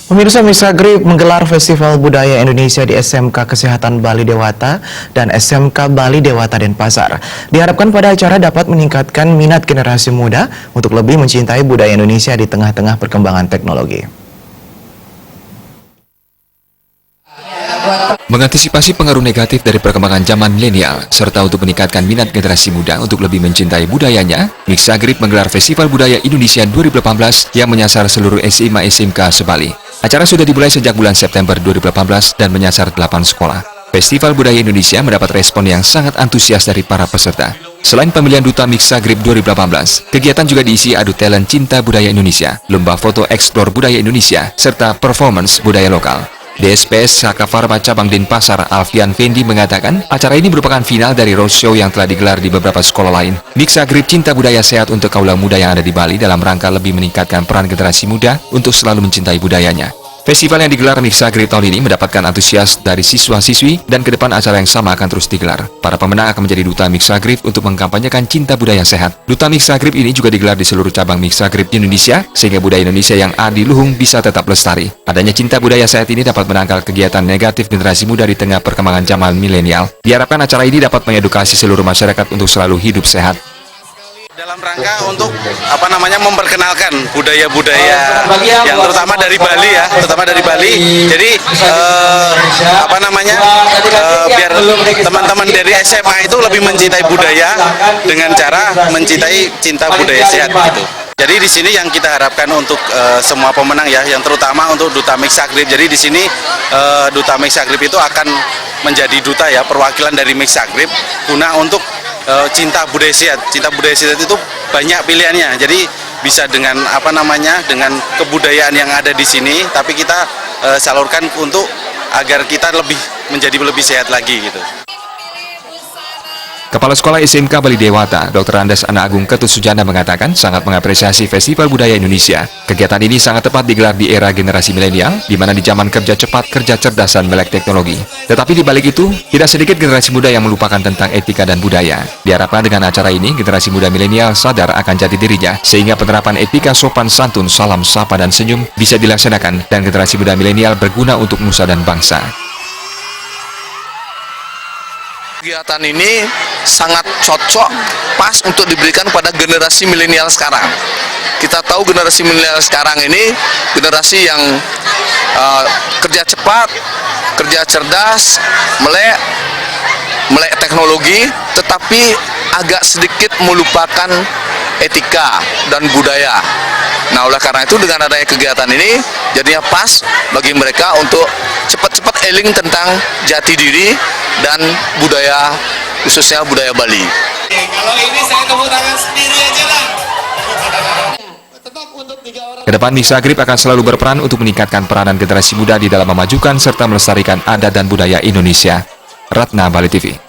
Pemirsa, Misagrip menggelar Festival Budaya Indonesia di SMK Kesehatan Bali Dewata dan SMK Bali Dewata Denpasar. Diharapkan pada acara dapat meningkatkan minat generasi muda untuk lebih mencintai budaya Indonesia di tengah-tengah perkembangan teknologi. Mengantisipasi pengaruh negatif dari perkembangan zaman milenial, serta untuk meningkatkan minat generasi muda untuk lebih mencintai budayanya, Misagrip menggelar Festival Budaya Indonesia 2018 yang menyasar seluruh SMA SMK se-Bali. Acara sudah dimulai sejak bulan September 2018 dan menyasar 8 sekolah. Festival Budaya Indonesia mendapat respon yang sangat antusias dari para peserta. Selain pemilihan Duta Misagrip 2018, kegiatan juga diisi adu talent cinta budaya Indonesia, lomba foto eksplor budaya Indonesia, serta performance budaya lokal. DSPS Saka Pharma Cabang Denpasar Alfian Fendi mengatakan acara ini merupakan final dari roadshow yang telah digelar di beberapa sekolah lain. Misagrip Cinta Budaya Sehat untuk kaula muda yang ada di Bali dalam rangka lebih meningkatkan peran generasi muda untuk selalu mencintai budayanya. Festival yang digelar Misagrip tahun ini mendapatkan antusias dari siswa-siswi dan ke depan acara yang sama akan terus digelar. Para pemenang akan menjadi Duta Misagrip untuk mengkampanyekan cinta budaya sehat. Duta Misagrip ini juga digelar di seluruh cabang Misagrip di Indonesia sehingga budaya Indonesia yang adiluhung bisa tetap lestari. Adanya cinta budaya sehat ini dapat menangkal kegiatan negatif generasi muda di tengah perkembangan zaman milenial. Diharapkan acara ini dapat mengedukasi seluruh masyarakat untuk selalu hidup sehat. Dalam rangka untuk memperkenalkan budaya-budaya yang terutama dari Bali ya, Jadi biar teman-teman dari SMA itu lebih mencintai budaya dengan cara mencintai cinta budaya sehat gitu. Jadi di sini yang kita harapkan untuk semua pemenang ya, yang terutama untuk Duta Misagrip. Jadi di sini Duta Misagrip itu akan menjadi duta ya, perwakilan dari Misagrip guna untuk cinta budaya sehat. Cinta budaya sehat itu banyak pilihannya. Jadi bisa dengan dengan kebudayaan yang ada di sini, tapi kita salurkan untuk agar kita menjadi lebih sehat lagi gitu. Kepala Sekolah SMK Bali Dewata, Dr. Andes Anak Agung Ketut Sujana mengatakan sangat mengapresiasi Festival Budaya Indonesia. Kegiatan ini sangat tepat digelar di era generasi milenial, di mana di zaman kerja cepat, kerja cerdas, dan melek teknologi. Tetapi di balik itu, tidak sedikit generasi muda yang melupakan tentang etika dan budaya. Diharapkan dengan acara ini, generasi muda milenial sadar akan jati dirinya, sehingga penerapan etika sopan santun, salam, sapa, dan senyum bisa dilaksanakan, dan generasi muda milenial berguna untuk nusa dan bangsa. Kegiatan ini sangat cocok, pas untuk diberikan pada generasi milenial sekarang. Kita tahu generasi milenial sekarang ini generasi yang kerja cepat, kerja cerdas, melek teknologi, tetapi agak sedikit melupakan etika dan budaya. Nah, oleh karena itu dengan adanya kegiatan ini jadinya pas bagi mereka untuk cepat-cepat eling tentang jati diri dan budaya, khususnya budaya Bali. Kalau ini saya tepuk tangan sendiri aja lah. Kedepan Misagrip akan selalu berperan untuk meningkatkan peranan generasi muda di dalam memajukan serta melestarikan adat dan budaya Indonesia. Ratna Bali TV.